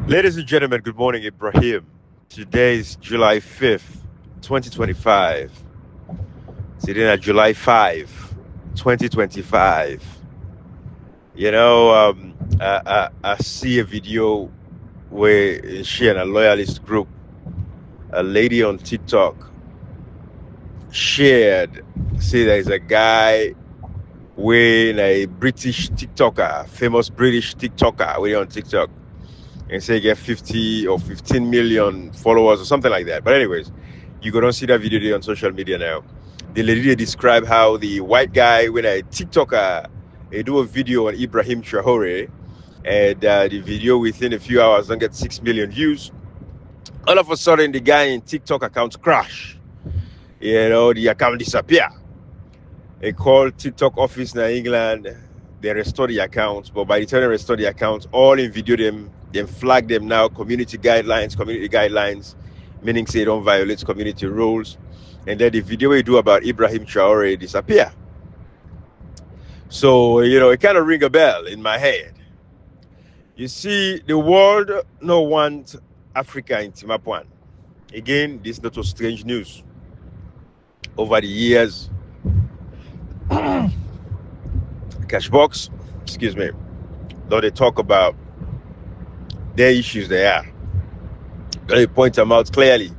Ladies and gentlemen, good morning, Ibrahim. Today is July 5th, 2025. Today is July 5, 2025. I see a video where she and a loyalist group, a lady on TikTok, shared, say there's a guy with a British TikToker, famous British TikToker, way on TikTok, and say get 50 or 15 million followers or something like that. But anyways, you go don't see that video there on social media now. The lady describe how the white guy when a TikToker they do a video on Ibrahim Traore, and the video within a few hours don't get 6 million views. All of a sudden the guy in TikTok account crash. The account disappear. They call TikTok office in England, they restore the accounts, but by the time they restore the accounts, all in video them flag them now community guidelines, meaning say they don't violate community rules, and then the video we do about Ibrahim Traore disappear. So it kind of ring a bell in my head. You see, the world no want Africa in Timapuan. Again, this is not a strange news. Over the years, Cashbox, excuse me, though they talk about their issues they are. They point them out clearly.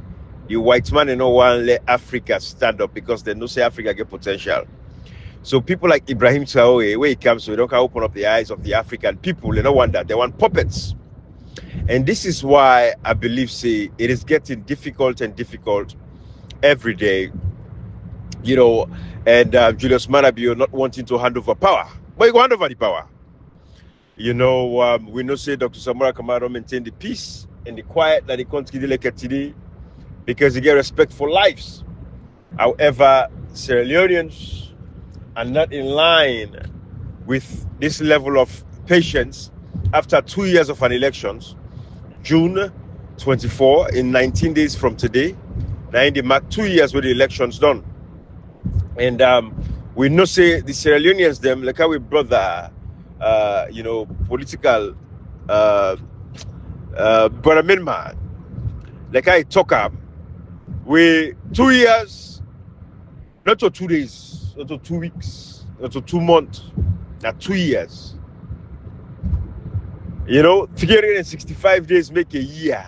The white man and no one let Africa stand up because they know say Africa get potential. So people like Ibrahim Traore, where he comes, so they don't open up the eyes of the African people. They don't want that. They want puppets. And this is why I believe say it is getting difficult and difficult every day. And Julius Maada Bio not wanting to hand over power. But he go hand over the power. We know say Dr. Samura Kamara maintain the peace and the quiet that the country today because he get respect for lives. However, Sierra Leoneans are not in line with this level of patience after 2 years of an elections. June 24, in 19 days from today, now in the mark 2 years with the elections done. And we know say the Sierra Leoneans them like how we brought the political brother man like I talk up we 2 years, not to 2 days, not to 2 weeks, not to 2 months, not 2 years. 365 days make a year.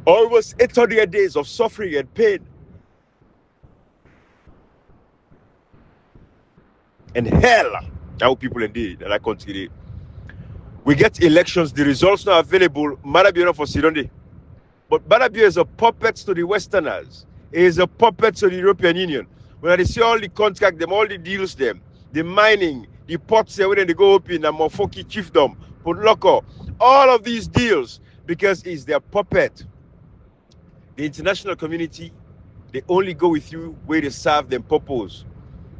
Almost 800 days of suffering and pain. And hell, how people indeed that I continue. We get elections, the results now available. Maada Bio for Sironde. But Maada Bio is a puppet to the Westerners. It is a puppet to the European Union. When they see all the contract, them, all the deals, them, the mining, the ports, when they go up in the Mofoki chiefdom, Putloko, all of these deals, because it's their puppet. The international community, they only go with you where they serve them purpose.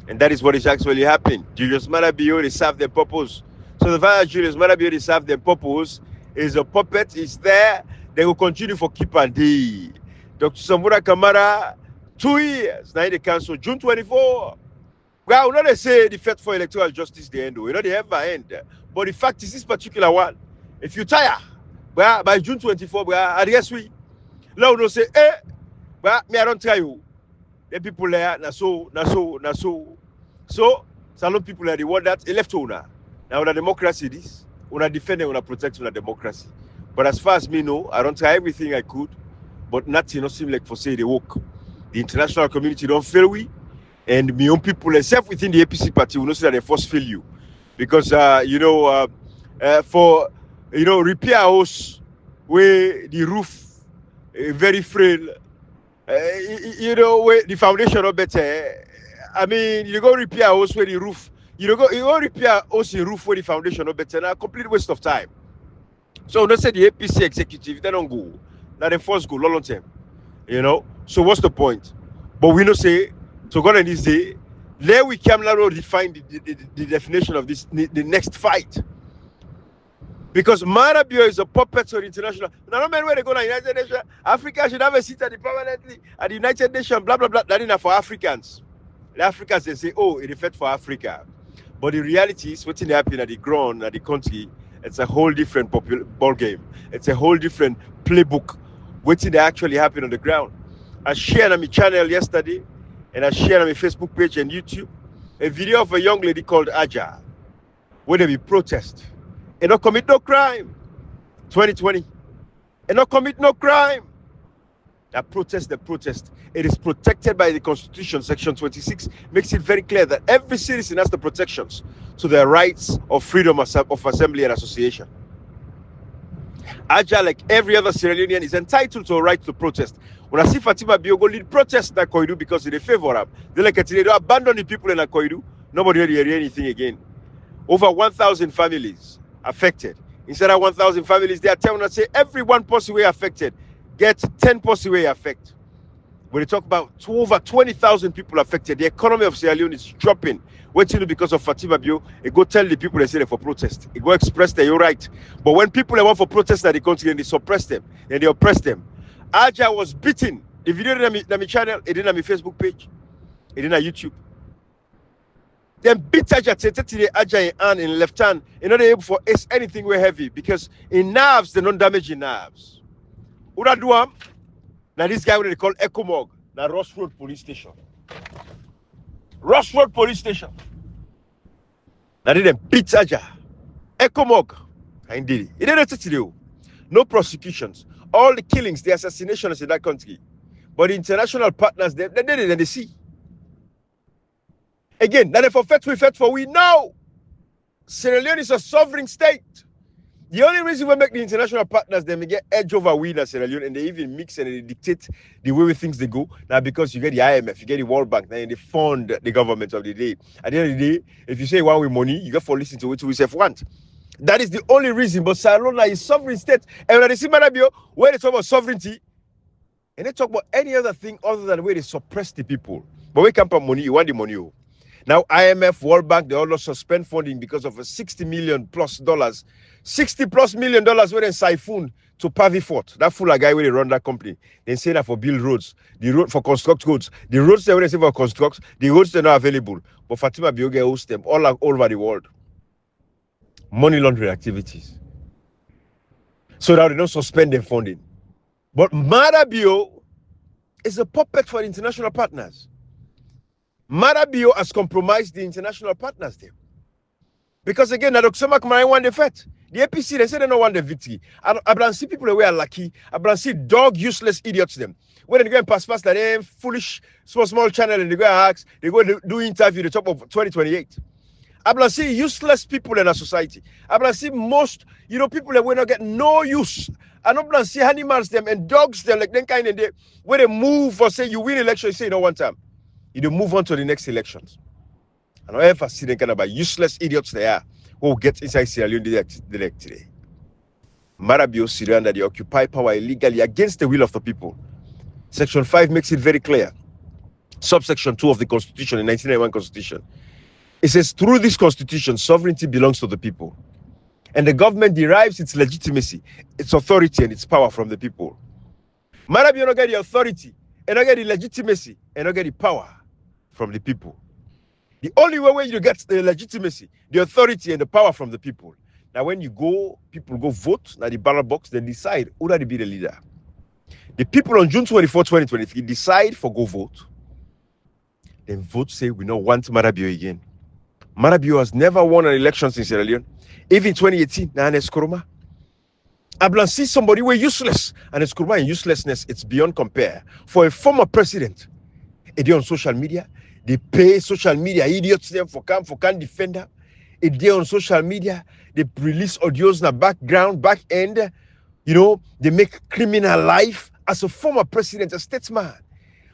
And that is what is actually happening. Julius Maada Bio, they serve their purpose. So the fact that Julius Maada Bio, they serve their purpose is a puppet, is there. They will continue for keep and day. Dr. Samura Kamara, 2 years. Now in the council, June 24. Well, not they say the fight for electoral justice the end, though. They ever end. But the fact is this particular one, if you tire, well, by June 24, well, I guess we now no say, well, me I don't try you. The people there, so. So, some people are the one that left owner. Now, on a democracy, this, on a defend and on a protect on a democracy. But as far as me know, I don't try everything I could, but nothing not seem like for say they work. The international community don't fail we, and my own people, except within the APC party, will not say that they first fail you. Because, for, repair house where the roof very frail, where the foundation not better. I mean, you go repair house where the roof, you go repair house in roof where the foundation not better. Now, complete waste of time. So, don't say the APC executive, they don't go. Now, they first go long term. So what's the point? But we know say, so God in this day, there we can now define the definition of this, the next fight. Because Maada Bio is a puppet of international. Now, no matter where they go to the United Nations, Africa should have a seat permanently at the United Nations, blah, blah, blah. That is for Africans. The Africans, they say, oh, it is fit for Africa. But the reality is, what's happening at the ground, at the country, it's a whole different ball game. It's a whole different playbook. What did actually happen on the ground? I shared on my channel yesterday, and I shared on my Facebook page and YouTube a video of a young lady called Aja, where they be protest. And not commit no crime. 2020. And not commit no crime. That protest, the protest. It is protected by the Constitution, Section 26, makes it very clear that every citizen has the protections to their rights of freedom of assembly and association. Aja, like every other Sierra Leonean, is entitled to a right to protest. When I see Fatima Bio go lead protest in Akoidu because they favor him, they like they don't abandon the people in Akoidu. Nobody really hear anything again. Over 1,000 families affected. Instead of 1,000 families, they are telling us, say every one person we affected get 10 person we affect. When they talk about over 20,000 people affected, the economy of Sierra Leone is dropping. Waiting because of Fatima Bio, it go tell the people they say they're for protest. It go express that you're right. But when people they want for protest at the country, they suppress them and they oppress them. Aja was beaten. The video didn't on my channel, it didn't on my Facebook page, it didn't on YouTube. Then beat Aja, the Aja in hand, in left hand, in order able for anything way heavy because in nerves, they don't damage in nerves. Uda Duam, now this guy what they call Ecomog, now Ross Road Police Station. Ross Road Police Station. Now they beat Aja. Ecomog. I did it. It didn't no prosecutions. All the killings, the assassinations in that country. But the international partners, they did it and they see. Again, now they forfeit for we know Sierra Leone is a sovereign state. The only reason we make the international partners them get edge over we in Sierra Leone and they even mix and they dictate the way things they go. Now because you get the IMF, you get the World Bank, now they fund the government of the day. At the end of the day, if you say one with money, you got to listen to what we self want. That is the only reason. But Sierra Leone is sovereign state. And when they see Maada Bio, where they talk about sovereignty, and they talk about any other thing other than where they suppress the people. But we can't put money, you want the money. Now IMF, World Bank, they all suspend funding because of a $60 million plus $60+ million where they siphon to Pavi Fort. That fool guy where they run that company. They say that for build roads, the road for construct roads. The roads they say for construct, the roads they're not available. But Fatima Bioge hosts them all over the world. Money laundering activities. So that they don't suspend their funding. But Maada Bio is a puppet for the international partners. Maada Bio has compromised the international partners there. Because again, Samura Kamara won the fight. The APC, they say they don't want the victory. I see people who are lucky. I see dog useless idiots them. When they go and pass that they foolish small channel and they go and ask, they go and do interview the top of 2028. I see useless people in our society. I see most, people that will not get no use. I don't see animals them and dogs them like them kind of day where they move or say you win election, you say one time. You don't move on to the next elections. I don't ever see them kind of useless idiots they are who get inside Sierra Leone today. Maada Bio Syrian that they occupy power illegally against the will of the people. Section 5 makes it very clear. Subsection 2 of the Constitution, the 1991 Constitution. It says, through this Constitution, sovereignty belongs to the people. And the government derives its legitimacy, its authority, and its power from the people. Maada Bio don't get the authority, and don't get the legitimacy, and don't get the power from the people. The only way you get the legitimacy, the authority, and the power from the people. Now, when people go vote, now the ballot box, they decide who to be the leader. The people on June 24, 2023 decide for go vote. Then vote say we don't want Maada Bio again. Maada Bio has never won an election in Sierra Leone. Even 2018, now Eskroma. I see somebody who is useless. And Eskroma and uselessness, it's beyond compare. For a former president, it is on social media. They pay social media idiots them for can defender. It dey on social media. They release audios in the background, back end. They make criminal life as a former president, a statesman.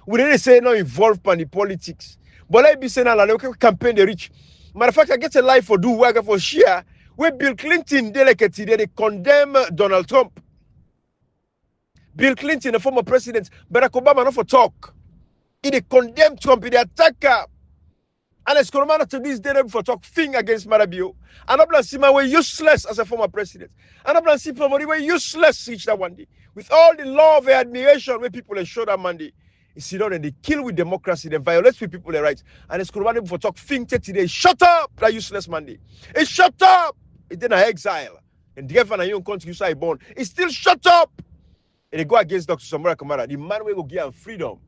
We didn't say no involved in the politics. But I be saying that campaign the rich. Matter of fact, I get a life for do work for share. Where Bill Clinton they condemn Donald Trump. Bill Clinton, a former president, Barack Obama not for talk. He condemned Trump, he attacker. And as Coromana to this day for talk thing against Maada Bio. And I'm not see my way useless as a former president. And I'm not see somebody way useless each that one day. With all the love and admiration where people show that Monday. You see down and they kill with democracy, they violate with people their rights. And as Coromana for talk thing today. Shut up, that useless Monday. Shut up! It then exile. and the governor your country you say born, it's still shut up. And they go against Dr. Samura Kamara, the man will go give him freedom.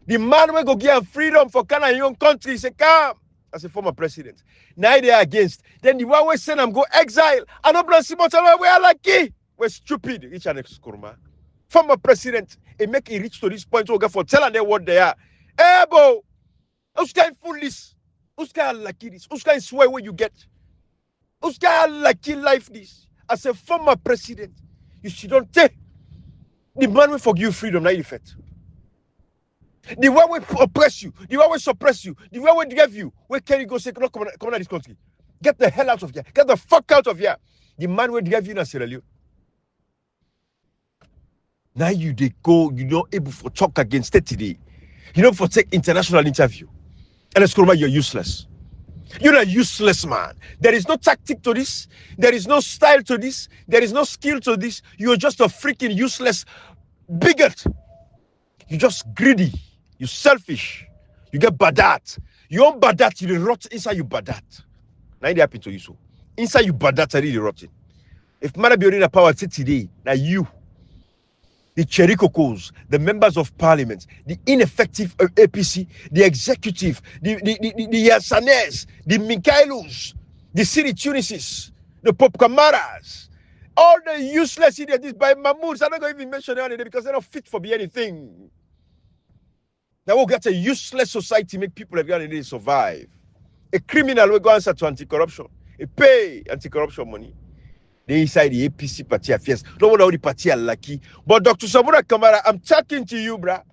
The man will go give him freedom for Ghana your country. He say, come as a former president. Now they are against. Then the one we send them go exile. And no bless him, we are lucky. We're stupid. Each and every former president, and make it reach to this point. We'll go for telling them what they are. Hey, bo, who's kind of foolish? Who's kind of lucky this? Who's kind of swear where you get? Who's kind of lucky life this? As a former president, you should not take. The man will forgive you freedom, not effect. The one will oppress you, the one will suppress you, the one will give you. Where can you go say, no, come out of this country? Get the hell out of here. Get the fuck out of here. The man will give you in Sierra Leone. Now they go, you're not able to talk against it today. You don't for take international interview. And it's called you're useless. You're a useless man. There is no tactic to this. There is no style to this. There is no skill to this. You're just a freaking useless bigot. You're just greedy. You're selfish. You get badat. You own badat, you rot inside you badat. Now it happened to you so. Inside you badat, I really rotting. If Maada Bio in a power today, now you, the Cherikokos, the members of parliament, the ineffective APC, the executive, the Yasanes, the Mikhailus, the Siri Tunisis, the Pop Kamaras, all the useless idiots by Mahmouds. I'm not going to even mention any because they're not fit for be anything. Now we'll get a useless society, make people every day survive. A criminal will go answer to anti-corruption. A pay anti-corruption money. They inside the APC party affairs. No wonder how the party are lucky. But Dr. Samura Kamara, I'm talking to you, bruh.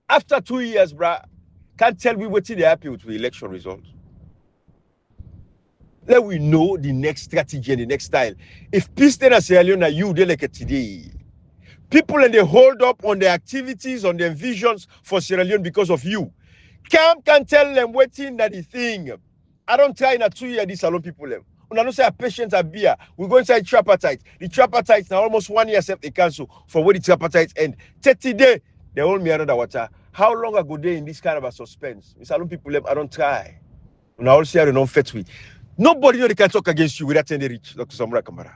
After 2 years, bruh, can't tell me what they're happy with the election results. Let we know the next strategy and the next style. If peace then as Sierra Leone, you they like it today. People and they hold up on their activities, on their visions for Sierra Leone because of you. Can tell them waiting that the thing. I don't try in a 2 year this alone people them. When I don't say patients are beer, we go inside tripartite. The tripartite now almost 1 year except they cancel for where the tripartite end. 30 days, they hold me another water. How long ago they in this kind of a suspense? We salon people them, I don't try. When I also hear non fet with. Nobody know they can talk against you without any reach, Dr. Samura Kamara.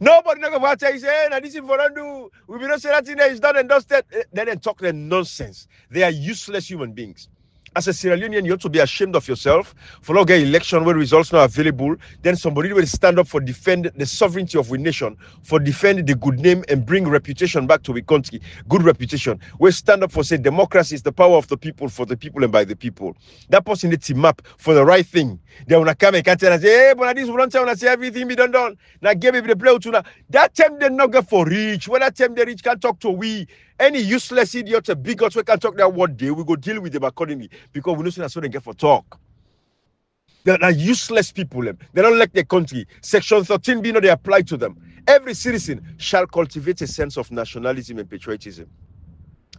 Nobody know about it. Say, hey, this is for undo. We will not say that thing is done and dusted. Then they talk their nonsense. They are useless human beings. As a Sierra Leonean, you ought to be ashamed of yourself for not getting election where results not available. Then somebody will stand up for defend the sovereignty of a nation, for defend the good name and bring reputation back to the country. Good reputation. We stand up for say democracy is the power of the people, for the people and by the people. That person needs to map for the right thing. They wanna come and can't tell us, hey, but this one time I say everything be done. Now give me the play to now. That time they not get for reach. When that time they reach can't talk to we. Any useless idiot, a bigot, we can talk that one day, we go deal with them accordingly because we know that's what they get for talk. They're useless people. They don't like their country. Section 13B, no, they apply to them. Every citizen shall cultivate a sense of nationalism and patriotism.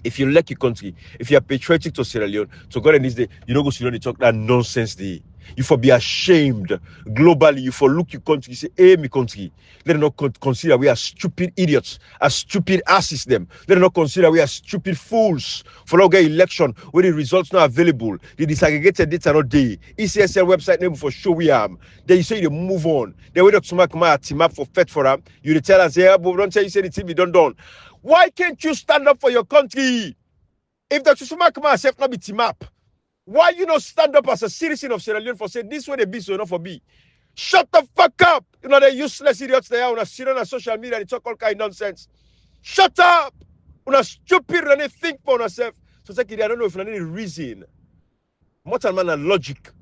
If you like your country, if you're patriotic to Sierra Leone, to God in this day, you don't go Sierra Leone talk that nonsense day. You for be ashamed globally. You for look your country, you say, hey, my country. Let them not consider we are stupid idiots, as stupid asses them. Let them not consider we are stupid fools for not get election where the results not available. The disaggregated data not there. ECSL website name for show we am. Then you say you move on. Then we Dr. Samura Kamara team up for fed for them. You tell and say, hey, but don't tell you say the team be done. Why can't you stand up for your country? If Dr. Samura Kamara self not be team up, why you not stand up as a citizen of Sierra Leone for saying this way they be so enough for me? Shut the fuck up! You know the useless idiots they are on a sit on social media and talk all kind of nonsense. Shut up! Una stupid and they think for yourself. So it's like I don't know if you need reason. More than man and logic.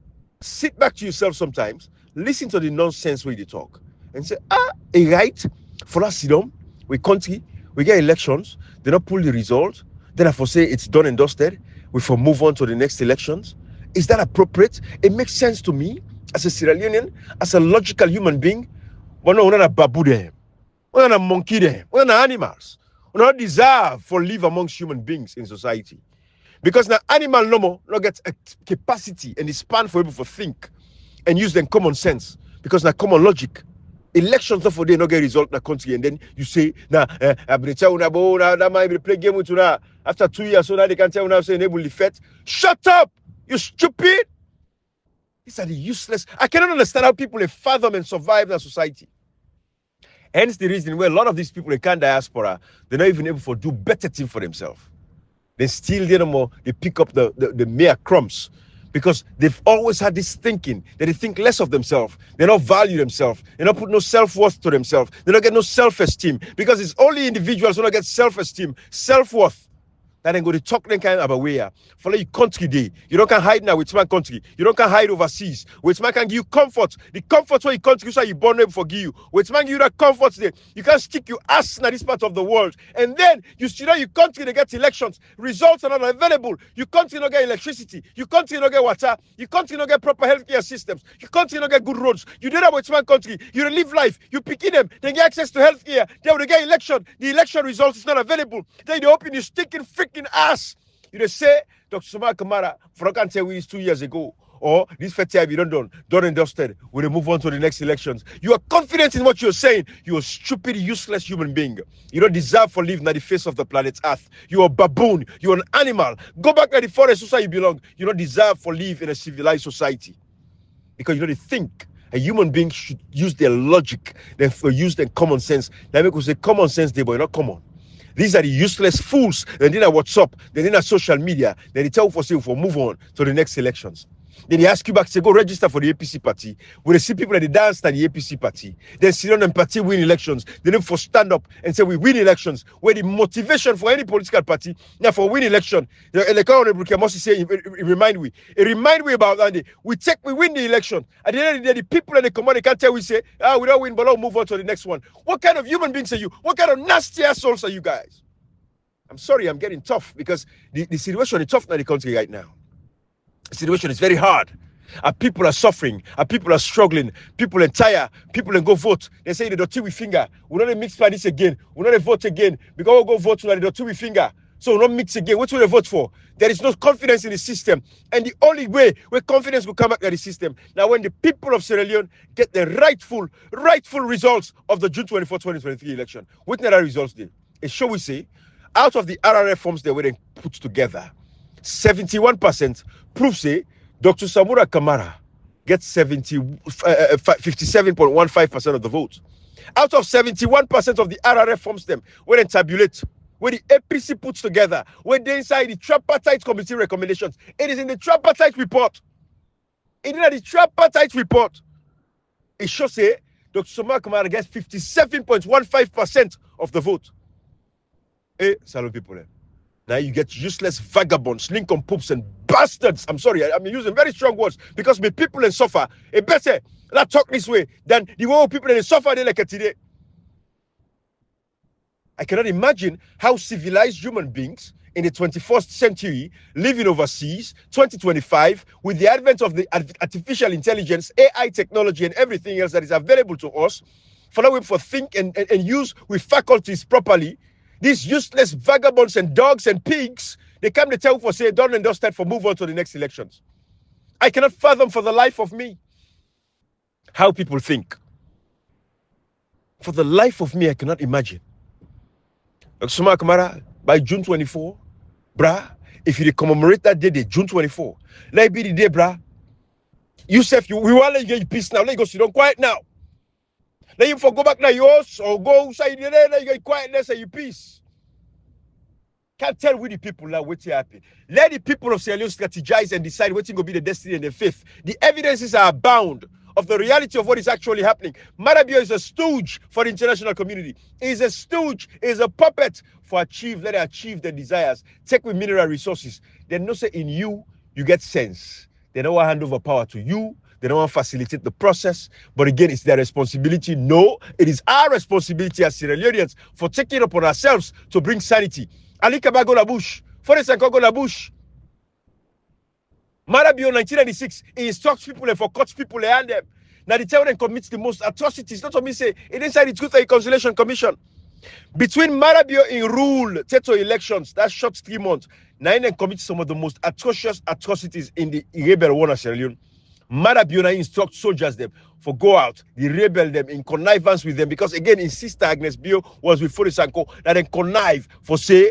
Sit back to yourself sometimes, listen to the nonsense way they talk, and say, right, for us sit down, we country, we get elections, they don't pull the result, then I for say it's done and dusted. We for move on to the next elections. Is that appropriate? It makes sense to me as a Sierra Leonean, as a logical human being. But no, we're not a babu there. We're not a monkey there. We're not animals. We don't deserve for live amongst human beings in society. Because now animal no more not get a capacity and the span for able to think and use them common sense. Because now common logic. Elections not for they not get result in the country, and then you say, play game with you after 2 years, so now they can tell you now say enable the fet. Shut up, you stupid. These are the useless. I cannot understand how people fathom and survive in society. Hence the reason where a lot of these people in Can diaspora, they're not even able to do better things for themselves. They steal them more, they pick up the mere crumbs. Because they've always had this thinking that they think less of themselves. They don't value themselves. They don't put no self-worth to themselves. They don't get no self-esteem. Because it's only individuals who don't get self-esteem, self-worth, that then go to talk them kind of a way. Follow your country day. You don't can hide now with my country. You don't can hide overseas. Which man can give you comfort. The comfort where your country so you born able forgive you. Which man give you that comfort there. You can't stick your ass in this part of the world. And then you see that your country they get elections. Results are not available. Your country not get electricity. Your country not get water. Your country not get proper healthcare systems. Your country not get good roads. You do that with my country. You don't live life. You pick in them. They get access to healthcare. They will get election. The election results is not available. Then they open your stinking freaking ass. You just say Dr. Samura Kamara for I can tell we 2 years ago, or this 30 have you done and dusted. We'll move on to the next elections. You are confident in what you're saying. You're a stupid, useless human being. You don't deserve for living at the face of the planet Earth. You're a baboon. You're an animal. Go back to the forest society you belong. You don't deserve for live in a civilized society. Because you don't think a human being should use their logic, then use their common sense. That make us say common sense, they boy, not common. These are the useless fools. They did a WhatsApp, they did a social media, then they tell for say for move on to the next elections. Then they ask you back, say go register for the APC party. When they see people that they dance at the APC party, then sit on and party win elections. They need for stand up and say we win elections. Where the motivation for any political party now for win election, the must say it remind me about that day. We win the election. At the end of the day, the people in the command they can't tell we say we don't win, but I'll move on to the next one. What kind of human beings are you? What kind of nasty assholes are you guys? I'm sorry, I'm getting tough because the situation is tough in the country right now. The situation is very hard. Our people are suffering. Our people are struggling. People are tired. People go vote. They say they don't with finger. We don't mix by this again. We don't vote again. Because we go vote to they don't with finger. So we don't mix again. What will they vote for? There is no confidence in the system. And the only way where confidence will come back to the system. Now when the people of Sierra Leone get the rightful results of the June 24, 2023 election. What are the results there? It shall we say, out of the RRF forms they were then put together, 71% proves say Dr. Samura Kamara gets 57.15% of the vote. Out of 71% of the RRF forms them, when they tabulate, when the APC puts together, when they inside the tripartite committee recommendations, it is in the tripartite report. It is in the tripartite report. It should say Dr. Samura Kamara gets 57.15% of the vote. Hey, salute people. Now you get useless vagabonds, Lincoln poops and bastards. I'm sorry, I'm using very strong words because my people and suffer. It better not talk this way than the way people and suffer they like it today. I cannot imagine how civilized human beings in the 21st century living overseas, 2025, with the advent of the artificial intelligence, AI technology, and everything else that is available to us, for think and use with faculties properly. These useless vagabonds and dogs and pigs, they come to tell for say, done and dusted for move on to the next elections. I cannot fathom for the life of me how people think. For the life of me, I cannot imagine. Dr. Samura Kamara, by June 24, brah, if you commemorate that day, June 24, let it be the day, brah. We want to let you get peace now. Let you go sit down quiet now. Let you go back now yours or go outside there, let you get quietness and you peace. Can't tell we the people now what's happen. Let the people of Sierra Leone strategize and decide what's going to be the destiny and the faith. The evidences are abound of the reality of what is actually happening. Maada Bio is a stooge for the international community. Is a stooge, is a puppet for let it achieve their desires. Take with mineral resources. They know say in you get sense. They don't want to hand over power to you. They don't want to facilitate the process. But again, it's their responsibility. No, it is our responsibility as Sierra Leoneans for taking it upon ourselves to bring sanity. Ali Kaba go la bush. Forest and go la bush. Maada Bio 1996, he instructs people and for cuts people and them. Now the time them commits the most atrocities. Not to me say, it inside the Truth and Reconciliation Commission. Between Maada Bio in rule, Teto elections, that short 3 months, now they commit some of the most atrocious atrocities in the rebel war of Sierra Leone. Maada Bio instruct soldiers them for go out, they rebel them in connivance with them, because again, his sister Agnes Bio was with Fornah Sanko, that then connive for say,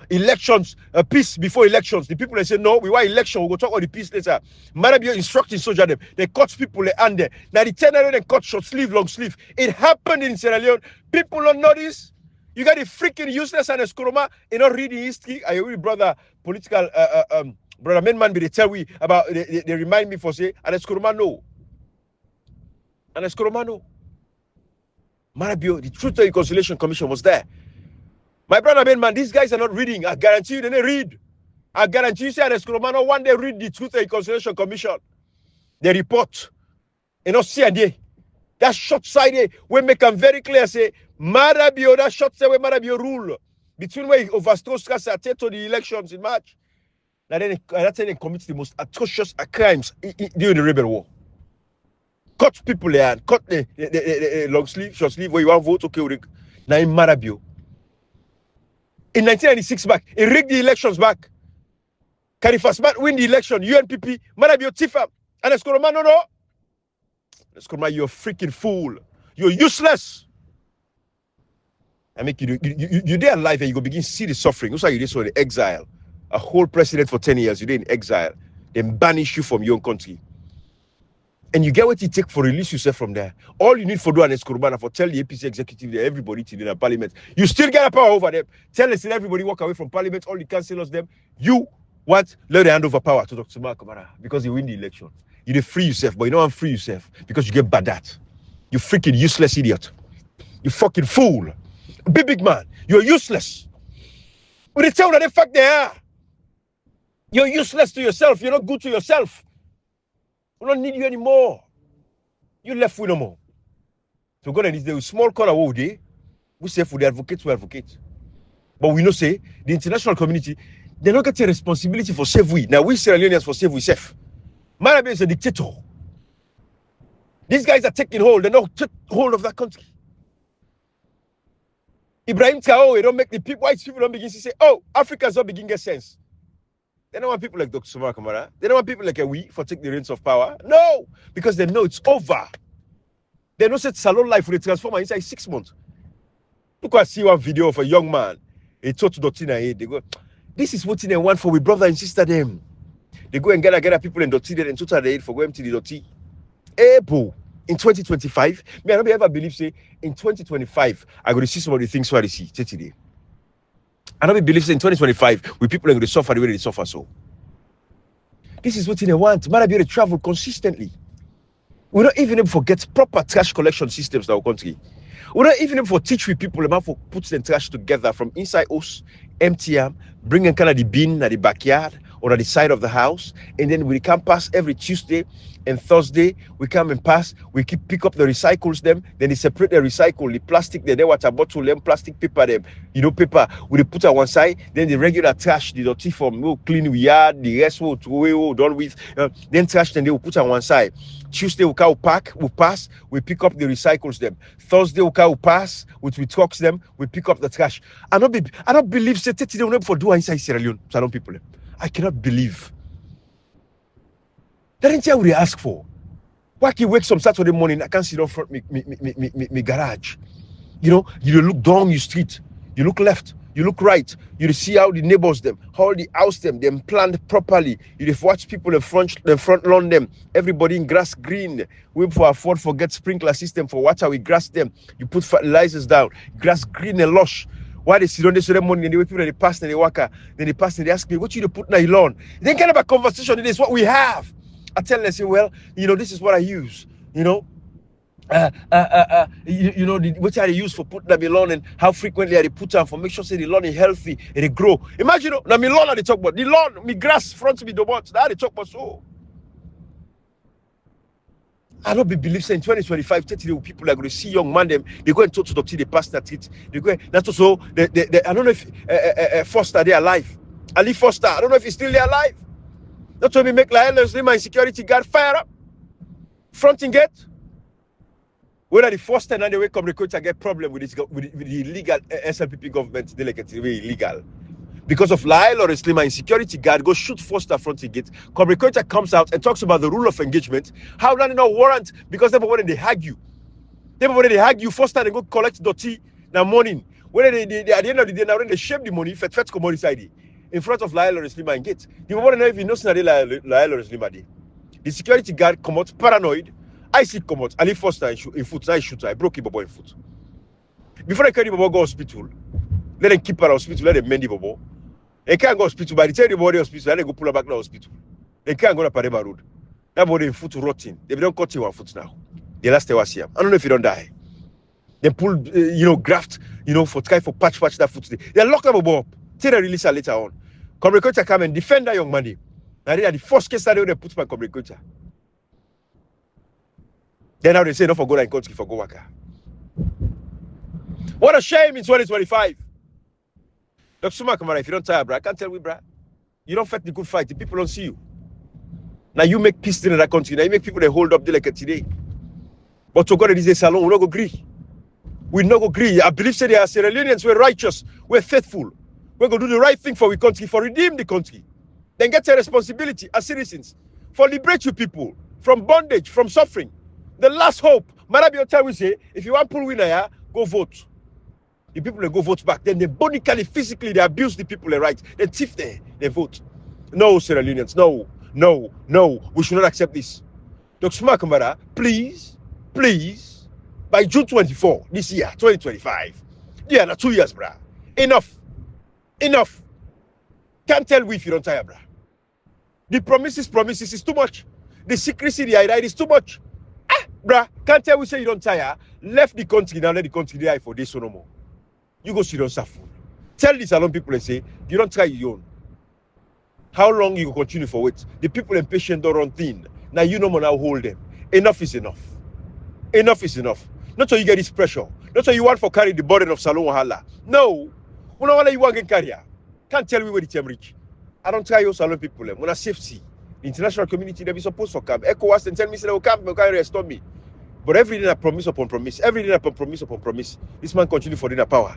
elections, peace before elections. The people they say no, we want election, we'll go talk about the peace later. Maada Bio instructing soldiers them, they cut people they hand there. Now the 10 they cut short sleeve, long sleeve. It happened in Sierra Leone. People don't know this. You got the freaking useless and Eskoroma, not reading history. I read brother political brother man be they tell we about they remind me for say and Eskoroma no. And Eskoroma no. Maada Bio, the Truth and Reconciliation Commission was there. My brother man, these guys are not reading. I guarantee you they didn't read. I guarantee you say and Eskoroma no one day read the Truth and Reconciliation Commission. They report. See a day. That short side we make them very clear say Maada Bio, that short side where Maada Bio rule between where he overthrows to the elections in March. Now then that's when he commits the most atrocious crimes during the rebel war. Cut people there, cut the long sleeve, short sleeve where you want to vote, okay. Now in Maada Bio. In 1996 back, he rigged the elections back. Can the first man win the election? UNPP, Maada Bio Tifa, and Eskoroma no. Eskoroma, you're a freaking fool. You're useless. I make you're there alive and you go begin to see the suffering. That's why you did so in exile. A whole president for 10 years, you did in exile. Then banish you from your own country. And you get what it takes for release yourself from there. All you need for do an Eskoroma for tell the APC executive that everybody in the parliament. You still get a power over them. Tell us everybody walk away from parliament, all the councillors them. You let them hand over power to Dr. Samura Kamara because you win the election. You dey free yourself, but you don't free yourself because you get bad at. You freaking useless idiot. You fucking fool. Big man, you're useless. But they tell you that the fact they are. You're useless to yourself. You're not good to yourself. We don't need you anymore. You left with no more. So God and this small corner what we say for the advocates, we advocate. But we know say the international community, they don't get a responsibility for save we. Now we Sierra Leoneans for save we safe. Maada Bio is a dictator. These guys are taking hold. They don't take hold of that country. Ibrahim don't make the white people don't begin to say, oh, Africans don't begin to get sense. They don't want people like Dr. Samura Kamara. They don't want people like we for take the reins of power. No, because they know it's over. They know that salon life will transform inside 6 months. Look, I see one video of a young man. He told to Dotina, they go, this is what they want for we brother and sister them. They go and gather people in Doti there and total the aid for going to the Doti. In 2025, me I don't ever believe say in 2025 I go to see some of the things where I see today. I don't believe say in 2025 we people are going to suffer the way they suffer so. This is what they want. Maada Bio travel consistently. We don't even able to get proper trash collection systems in our country. We don't even able to teach people about to put the trash together from inside us, empty them, bring kind of the bin at the backyard or at the side of the house, and then we can pass every Tuesday and Thursday. We come and pass. We pick up the recycles them. Then they separate the recycle, the plastic, the water bottle, them plastic paper them. Paper we put on one side. Then the regular trash, the dirty from we'll clean we yard, the rest will throw away, done with. Then trash, then they will put on one side. Tuesday we can pack, we pass, we pick up the recycles them. Thursday we can pass, we trucks them, we pick up the trash. I don't believe say they will never do inside Sierra Leone. So I don't people. I cannot believe. That ain't what they ask for. Why can you wake some Saturday morning? I can't sit down front me garage. You look down your street, you look left, you look right, you see how the neighbors them, how the house them planned properly. You watch people in front lawn them, everybody in grass green. We forget sprinkler system for water, we grass them. You put fertilizers down, grass green and lush. Why they sit on this ceremony and they wait people and they pass and they walk out. Then they pass and they ask me, what you put in your lawn? Then kind of a conversation, it is what we have. I tell them, I say, well, this is what I use. What I use for putting on my lawn and how frequently I put on for make sure say the lawn is healthy and they grow. Imagine, now my lawn they talk about. The lawn, my grass front me the what. Now they talk about so. I don't believe saying 2025, 30 people are going to see young man them. They go and talk to Dr. They pass that it. They go. That's also. I don't know if Foster they alive. Ali Foster. I don't know if he's still there alive. That's why we make like my security guard fire up. Fronting gate. Whether the first time and they wake up, they get problem with the illegal SLPP government. They like it's very illegal. Because of Lyle or Slima, security guard go shoot Foster front gate. Communicator comes out and talks about the rule of engagement. How that no warrant because when they hug you. When they hug you, Foster they go collect dirty in the morning. When they at the end of the day, now when they shape the money, fet commodity side in front of Lyle or Slima and gate. The one know if you know Lyle or Slima. The security guard come out paranoid. I see come out. I leave Foster in foot. I shoot. I broke him in foot. Before I carry Bobo go hospital, let them keep her hospital. Let them mend the Bobo. They can't go hospital. By the time the body hospital, they go pull her back to hospital. They can't go to Pareba Road. That body in foot rotting. They don't cut you one foot now. The last day was here. I don't know if you don't die. They pull, graft, for try for patch that foot. They lock them up. Till they release her later on. Communicator come and defend that young man. Now they are the first case study they put my communicator. Then now they say no for go and country for go waka. What a shame in 2025. Dr. Samura Kamara, if you don't tire, bro, I can't tell you, bro. You don't fight the good fight. The people don't see you. Now you make peace in that country. Now you make people they hold up there like today. But to God in this salon, we not go agree. We not go agree. I believe say they are Sierra Leoneans. We're righteous. We're faithful. We're going to do the right thing for our country, for redeem the country. Then get a responsibility as citizens for liberate you people from bondage, from suffering. The last hope. Maada Bio time we say, if you want to pull winner, go vote. The people they go vote back. Then they bonically, physically, they abuse the people they right. They thief there, they vote. No, Sierra Leoneans, no. We should not accept this. Dr. Samura Kamara, please, by June 24 this year, 2025. Yeah, now 2 years, bruh. Enough. Can't tell we if you don't tire, bruh. The promises is too much. The secrecy, the idea is too much. Bruh, can't tell we say you don't tire. Left the country, now let the country die for this no more. You go sit down, suffer. Tell these alone people and say, you don't try your own. How long you go continue for it? The people impatient don't run thin. Now you no more now hold them. Enough is enough. Not so you get this pressure. Not so you want for carry the burden of Salon Wahala. No. We don't want you want to carry. Can't tell me where the team reach. I don't try your Salon people. When I safety, the international community they be supposed to come. ECOWAS and tell me say they will come, they can restore me. But every day I promise upon promise. Every day I promise upon promise. This man continue for the power.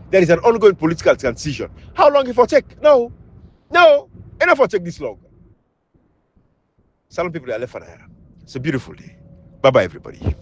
There is an ongoing political transition. How long it will take? No. Enough for take this long. Salon people are left for now. It's a beautiful day. Bye-bye, everybody.